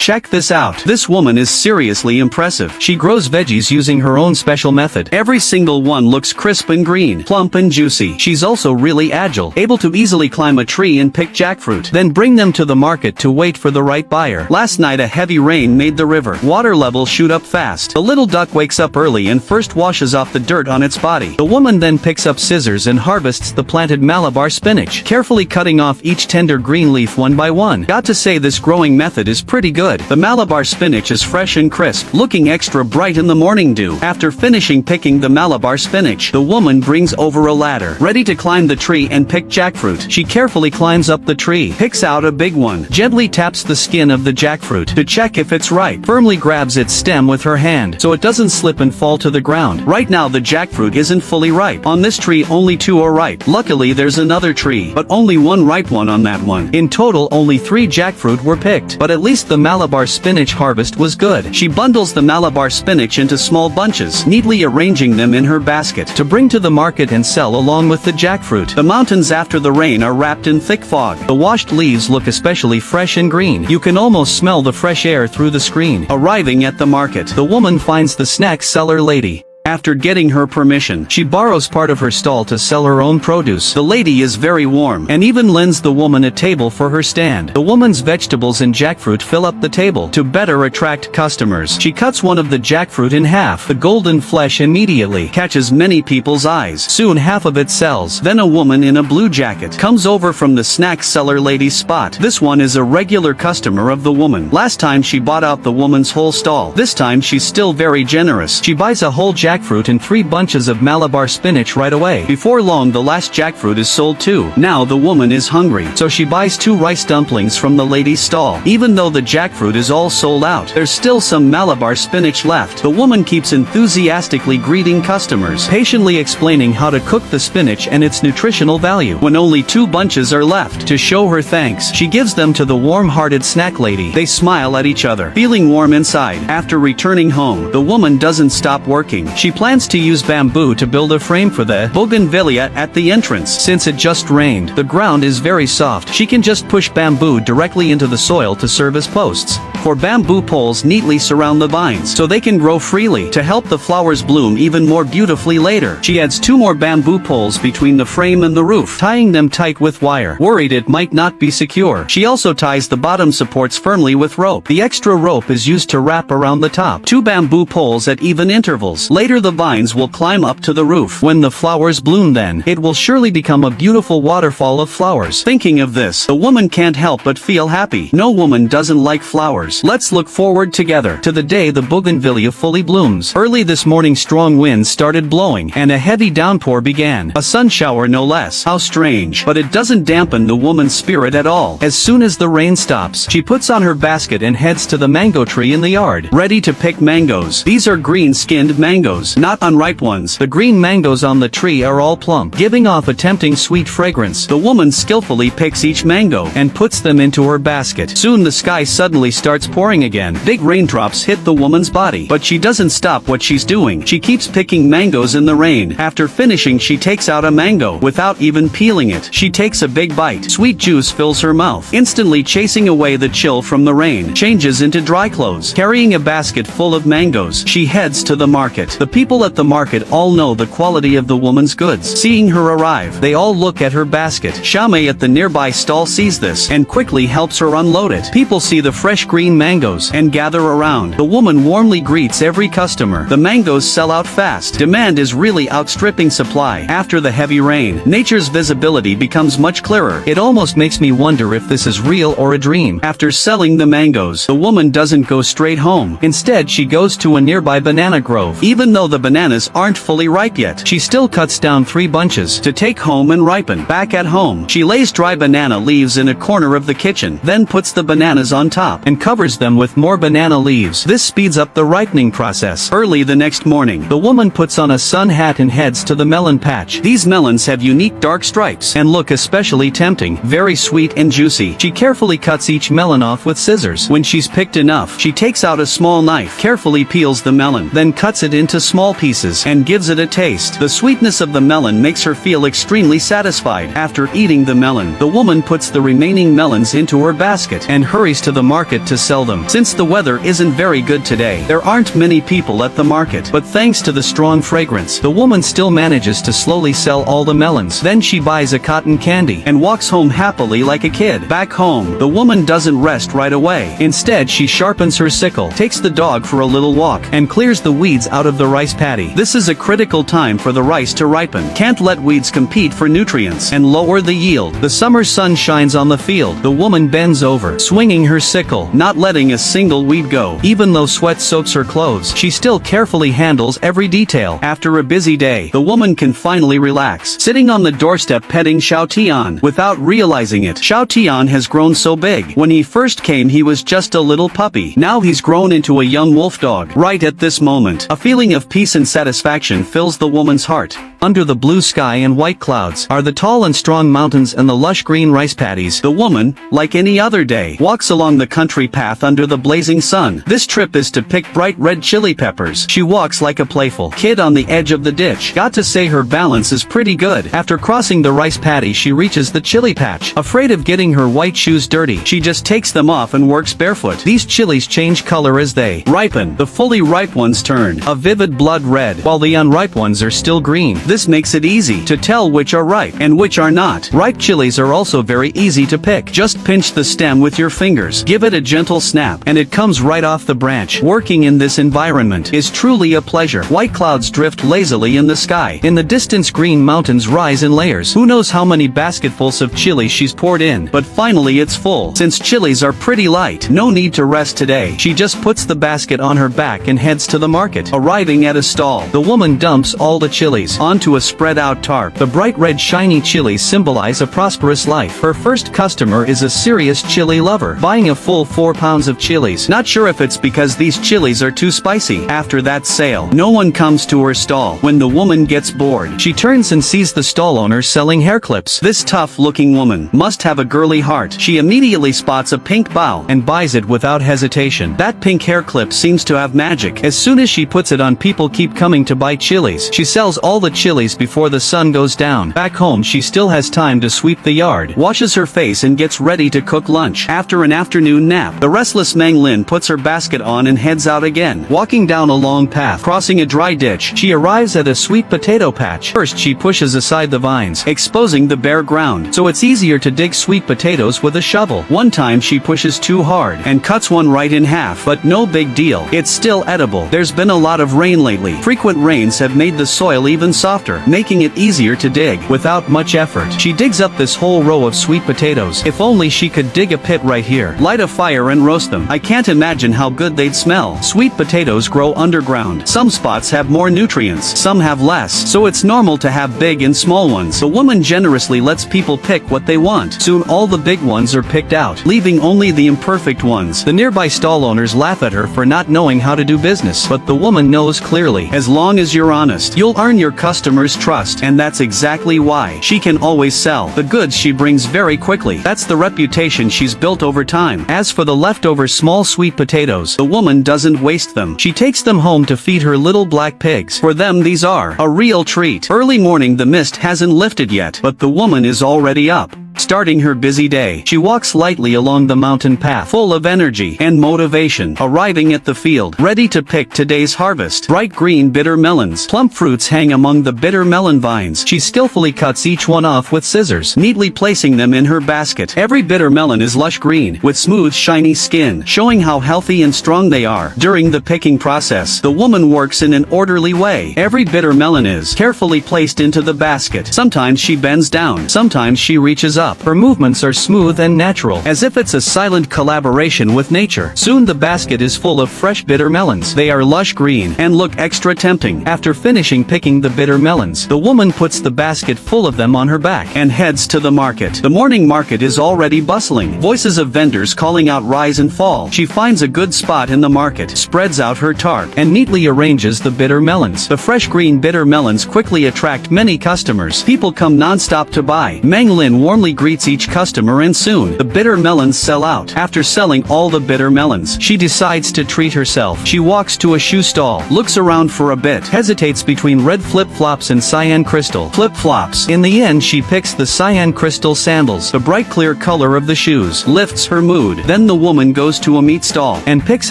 Check this out. This woman is seriously impressive. She grows veggies using her own special method. Every single one looks crisp and green, plump and juicy. She's also really agile, able to easily climb a tree and pick jackfruit, then bring them to the market to wait for the right buyer. Last night a heavy rain made the river water levels shoot up fast. The little duck wakes up early and first washes off the dirt on its body. The woman then picks up scissors and harvests the planted Malabar spinach, carefully cutting off each tender green leaf one by one. Got to say, this growing method is pretty good. The Malabar spinach is fresh and crisp, looking extra bright in the morning dew. After finishing picking the Malabar spinach, the woman brings over a ladder, ready to climb the tree and pick jackfruit. She carefully climbs up the tree, picks out a big one, gently taps the skin of the jackfruit to check if it's ripe, firmly grabs its stem with her hand so it doesn't slip and fall to the ground. Right now the jackfruit isn't fully ripe. On this tree only 2 are ripe. Luckily there's another tree, but only 1 ripe one on that one. In total only 3 jackfruit were picked, but at least the Malabar spinach harvest was good. She bundles the Malabar spinach into small bunches, neatly arranging them in her basket to bring to the market and sell along with the jackfruit. The mountains after the rain are wrapped in thick fog. The washed leaves look especially fresh and green. You can almost smell the fresh air through the screen. Arriving at the market, the woman finds the snack seller lady. After getting her permission, she borrows part of her stall to sell her own produce. The lady is very warm, and even lends the woman a table for her stand. The woman's vegetables and jackfruit fill up the table to better attract customers. She cuts one of the jackfruit in half. The golden flesh immediately catches many people's eyes. Soon half of it sells. Then a woman in a blue jacket comes over from the snack seller lady's spot. This one is a regular customer of the woman. Last time she bought out the woman's whole stall. This time she's still very generous. She buys a whole jackfruit and 3 bunches of Malabar spinach right away. Before long the last jackfruit is sold too. Now the woman is hungry, so she buys 2 rice dumplings from the lady's stall. Even though the jackfruit is all sold out, there's still some Malabar spinach left. The woman keeps enthusiastically greeting customers, patiently explaining how to cook the spinach and its nutritional value. When only 2 bunches are left, to show her thanks, she gives them to the warm-hearted snack lady. They smile at each other, feeling warm inside. After returning home, the woman doesn't stop working. She plans to use bamboo to build a frame for the bougainvillea at the entrance. Since it just rained, the ground is very soft. She can just push bamboo directly into the soil to serve as posts. For bamboo poles neatly surround the vines so they can grow freely to help the flowers bloom even more beautifully later. She adds 2 more bamboo poles between the frame and the roof, tying them tight with wire, worried it might not be secure. She also ties the bottom supports firmly with rope. The extra rope is used to wrap around the top. 2 bamboo poles at even intervals. Later the vines will climb up to the roof. When the flowers bloom, then it will surely become a beautiful waterfall of flowers. Thinking of this, the woman can't help but feel happy. No woman doesn't like flowers. Let's look forward together to the day the bougainvillea fully blooms. Early this morning strong winds started blowing, and a heavy downpour began. A sun shower no less. How strange. But it doesn't dampen the woman's spirit at all. As soon as the rain stops, she puts on her basket and heads to the mango tree in the yard, ready to pick mangoes. These are green-skinned mangoes, not unripe ones. The green mangoes on the tree are all plump, giving off a tempting sweet fragrance. The woman skillfully picks each mango and puts them into her basket. Soon the sky suddenly starts pouring again. Big raindrops hit the woman's body, but she doesn't stop what she's doing. She keeps picking mangoes in the rain. After finishing, she takes out a mango without even peeling it. She takes a big bite. Sweet juice fills her mouth, instantly chasing away the chill from the rain. Changes into dry clothes. Carrying a basket full of mangoes, she heads to the market. The people at the market all know the quality of the woman's goods. Seeing her arrive, they all look at her basket. Shame at the nearby stall sees this and quickly helps her unload it. People see the fresh green mangoes and gather around. The woman warmly greets every customer. The mangoes sell out fast. Demand is really outstripping supply. After the heavy rain, nature's visibility becomes much clearer. It almost makes me wonder if this is real or a dream. After selling the mangoes, the woman doesn't go straight home. Instead, she goes to a nearby banana grove. Even though the bananas aren't fully ripe yet, she still cuts down 3 bunches to take home and ripen. Back at home, she lays dry banana leaves in a corner of the kitchen, then puts the bananas on top and covers them with more banana leaves. This speeds up the ripening process. Early the next morning, the woman puts on a sun hat and heads to the melon patch. These melons have unique dark stripes and look especially tempting, very sweet and juicy. She carefully cuts each melon off with scissors. When she's picked enough, she takes out a small knife, carefully peels the melon, then cuts it into small pieces and gives it a taste. The sweetness of the melon makes her feel extremely satisfied. After eating the melon, the woman puts the remaining melons into her basket and hurries to the market to sell them. Since the weather isn't very good today, there aren't many people at the market. But thanks to the strong fragrance, the woman still manages to slowly sell all the melons. Then she buys a cotton candy and walks home happily like a kid. Back home, the woman doesn't rest right away. Instead, she sharpens her sickle, takes the dog for a little walk, and clears the weeds out of the rice paddy. This is a critical time for the rice to ripen. Can't let weeds compete for nutrients and lower the yield. The summer sun shines on the field. The woman bends over, swinging her sickle, not letting a single weed go. Even though sweat soaks her clothes, she still carefully handles every detail. After a busy day, the woman can finally relax, sitting on the doorstep petting Xiao Tian. Without realizing it, Xiao Tian has grown so big. When he first came, he was just a little puppy. Now he's grown into a young wolf dog. Right at this moment, a feeling of peace and satisfaction fills the woman's heart. Under the blue sky and white clouds are the tall and strong mountains and the lush green rice paddies. The woman, like any other day, walks along the country path under the blazing sun. This trip is to pick bright red chili peppers. She walks like a playful kid on the edge of the ditch. Got to say her balance is pretty good. After crossing the rice paddy, she reaches the chili patch. Afraid of getting her white shoes dirty, she just takes them off and works barefoot. These chilies change color as they ripen. The fully ripe ones turn a vivid blood red, while the unripe ones are still green. This makes it easy to tell which are ripe and which are not. Ripe chilies are also very easy to pick. Just pinch the stem with your fingers, give it a gentle snap, and it comes right off the branch. Working in this environment is truly a pleasure. White clouds drift lazily in the sky. In the distance, green mountains rise in layers. Who knows how many basketfuls of chilies she's poured in, but finally it's full. Since chilies are pretty light, no need to rest today. She just puts the basket on her back and heads to the market. Arriving at a stall, the woman dumps all the chilies onto a spread-out tarp. The bright red shiny chilies symbolize a prosperous life. Her first customer is a serious chili lover, buying a full 4 pounds of chilies. Not sure if it's because these chilies are too spicy. After that sale, no one comes to her stall. When the woman gets bored, she turns and sees the stall owner selling hair clips. This tough-looking woman must have a girly heart. She immediately spots a pink bow and buys it without hesitation. That pink hair clip seems to have magic. As soon as she puts it on, people keep coming to buy chilies. She sells all the chilies before the sun goes down. Back home, she still has time to sweep the yard, washes her face, and gets ready to cook lunch. After an afternoon nap, the restless Meng Lin puts her basket on and heads out again. Walking down a long path, crossing a dry ditch, she arrives at a sweet potato patch. First, she pushes aside the vines, exposing the bare ground, so it's easier to dig sweet potatoes with a shovel. One time she pushes too hard and cuts one right in half, but no big deal. It's still edible. There's been a lot of rain lately. Frequent rains have made the soil even softer, making it easier to dig without much effort. She digs up this whole row of sweet potatoes. If only she could dig a pit right here, light a fire and roast them. I can't imagine how good they'd smell. Sweet potatoes grow underground. Some spots have more nutrients, some have less, so it's normal to have big and small ones. The woman generously lets people pick what they want. Soon all the big ones are picked out, leaving only the imperfect ones. The nearby stall owners laugh at her for not knowing how to do business, but the woman knows clearly, as long as you're honest, you'll earn your customers' trust, and that's exactly why she can always sell the goods she brings very quickly. That's the reputation she's built over time. As for the leftover small sweet potatoes, the woman doesn't waste them. She takes them home to feed her little black pigs. For them, these are a real treat. Early morning, the mist hasn't lifted yet, but the woman is already up. Starting her busy day, she walks lightly along the mountain path, full of energy and motivation. Arriving at the field, ready to pick today's harvest. Bright green bitter melons. Plump fruits hang among the bitter melon vines. She skillfully cuts each one off with scissors, neatly placing them in her basket. Every bitter melon is lush green, with smooth, shiny skin, showing how healthy and strong they are. During the picking process, the woman works in an orderly way. Every bitter melon is carefully placed into the basket. Sometimes she bends down, sometimes she reaches up. Her movements are smooth and natural, as if it's a silent collaboration with nature. Soon the basket is full of fresh bitter melons. They are lush green and look extra tempting. After finishing picking the bitter melons, the woman puts the basket full of them on her back and heads to the market. The morning market is already bustling. Voices of vendors calling out rise and fall. She finds a good spot in the market, spreads out her tarp, and neatly arranges the bitter melons. The fresh green bitter melons quickly attract many customers. People come non-stop to buy. Meng Lin warmly greets each customer and soon, the bitter melons sell out. After selling all the bitter melons, she decides to treat herself. She walks to a shoe stall, looks around for a bit, hesitates between red flip-flops and cyan crystal flip-flops. In the end she picks the cyan crystal sandals, the bright clear color of the shoes lifts her mood. Then the woman goes to a meat stall and picks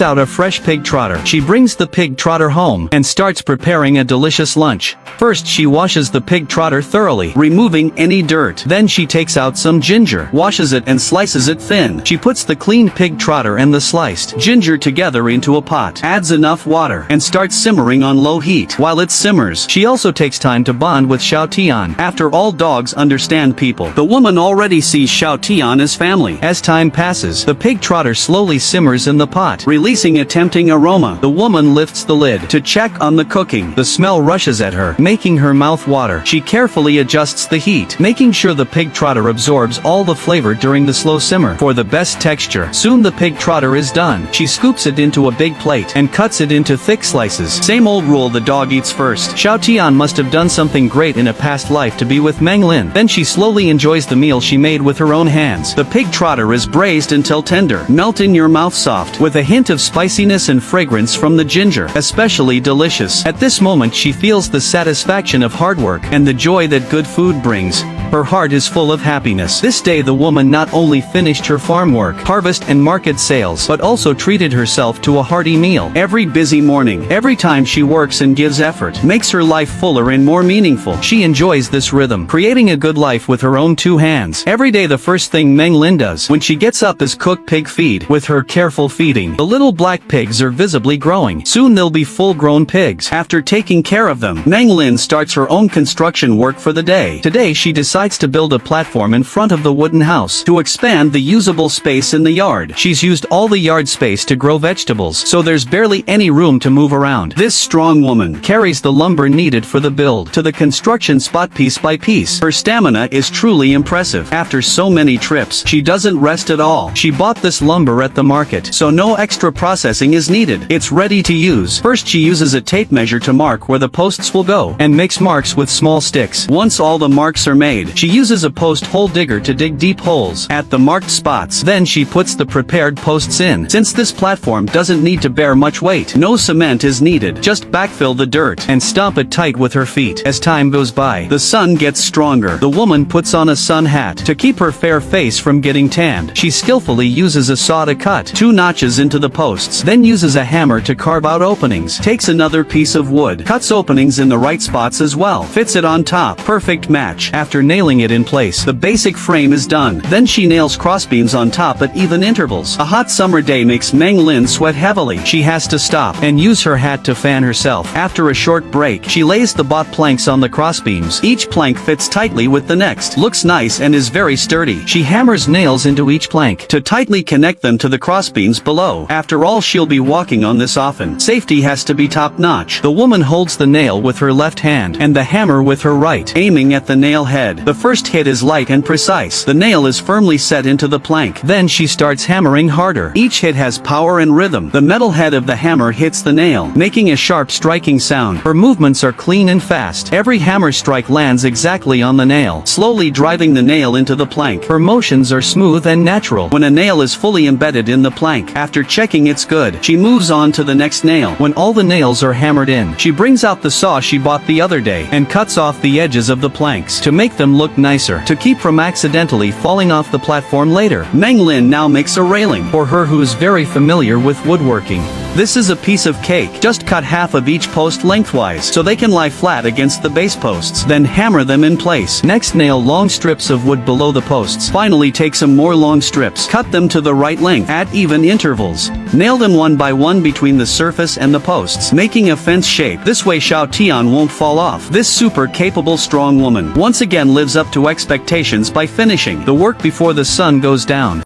out a fresh pig trotter. She brings the pig trotter home and starts preparing a delicious lunch. First she washes the pig trotter thoroughly, removing any dirt. Then she takes out some ginger, washes it and slices it thin. She puts the cleaned pig trotter and the sliced ginger together into a pot, adds enough water, and starts simmering on low heat. While it simmers, she also takes time to bond with Xiao Tian. After all, dogs understand people. The woman already sees Xiao Tian as family. As time passes, the pig trotter slowly simmers in the pot, releasing a tempting aroma. The woman lifts the lid to check on the cooking. The smell rushes at her, making her mouth water. She carefully adjusts the heat, making sure the pig trotter absorbs all the flavor during the slow simmer for the best texture. Soon the pig trotter is done. She scoops it into a big plate and cuts it into thick slices. Same old rule, the dog eats first. Xiao Tian must have done something great in a past life to be with Meng Lin. Then she slowly enjoys the meal she made with her own hands. The pig trotter is braised until tender, melt in your mouth soft, with a hint of spiciness and fragrance from the ginger, especially delicious. At this moment she feels the satisfaction of hard work and the joy that good food brings. Her heart is full of happiness. This day the woman not only finished her farm work, harvest and market sales, but also treated herself to a hearty meal. Every busy morning, every time she works and gives effort, makes her life fuller and more meaningful. She enjoys this rhythm, creating a good life with her own two hands. Every day the first thing Meng Lin does when she gets up is cook pig feed. With her careful feeding, the little black pigs are visibly growing. Soon they'll be full-grown pigs. After taking care of them, Meng Lin starts her own construction work for the day. Today she decides to build a platform in front of the wooden house to expand the usable space in the yard. She's used all the yard space to grow vegetables, so there's barely any room to move around. This strong woman carries the lumber needed for the build to the construction spot piece by piece. Her stamina is truly impressive. After so many trips, she doesn't rest at all. She bought this lumber at the market, so no extra processing is needed. It's ready to use. First she uses a tape measure to mark where the posts will go, and makes marks with small sticks. Once all the marks are made, she uses a post hole digger to dig deep holes at the marked spots. Then she puts the prepared posts in. Since this platform doesn't need to bear much weight, no cement is needed. Just backfill the dirt and stomp it tight with her feet. As time goes by, the sun gets stronger. The woman puts on a sun hat to keep her fair face from getting tanned. She skillfully uses a saw to cut 2 notches into the posts, then uses a hammer to carve out openings. Takes another piece of wood, cuts openings in the right spots as well, fits it on top. Perfect match. After nailing it in place, the basic frame is done. Then she nails crossbeams on top at even intervals. A hot summer day makes Meng Lin sweat heavily. She has to stop and use her hat to fan herself. After a short break, she lays the bought planks on the crossbeams. Each plank fits tightly with the next. Looks nice and is very sturdy. She hammers nails into each plank to tightly connect them to the crossbeams below. After all, she'll be walking on this often. Safety has to be top-notch. The woman holds the nail with her left hand and the hammer with her right, aiming at the nail head. The first hit is light and precise. The nail is firmly set into the plank. Then she starts hammering harder. Each hit has power and rhythm. The metal head of the hammer hits the nail, making a sharp striking sound. Her movements are clean and fast. Every hammer strike lands exactly on the nail, slowly driving the nail into the plank. Her motions are smooth and natural. When a nail is fully embedded in the plank, after checking it's good, she moves on to the next nail. When all the nails are hammered in, she brings out the saw she bought the other day and cuts off the edges of the planks to make them look nicer, to keep from accidentally falling off the platform later. Meng Lin now makes a railing for her who is very familiar with woodworking. This is a piece of cake. Just cut half of each post lengthwise so they can lie flat against the base posts. Then hammer them in place. Next, nail long strips of wood below the posts. Finally, take some more long strips. Cut them to the right length at even intervals. Nail them one by one between the surface and the posts, making a fence shape. This way Xiao Tian won't fall off. This super capable strong woman once again lives up to expectations by finishing the work before the sun goes down.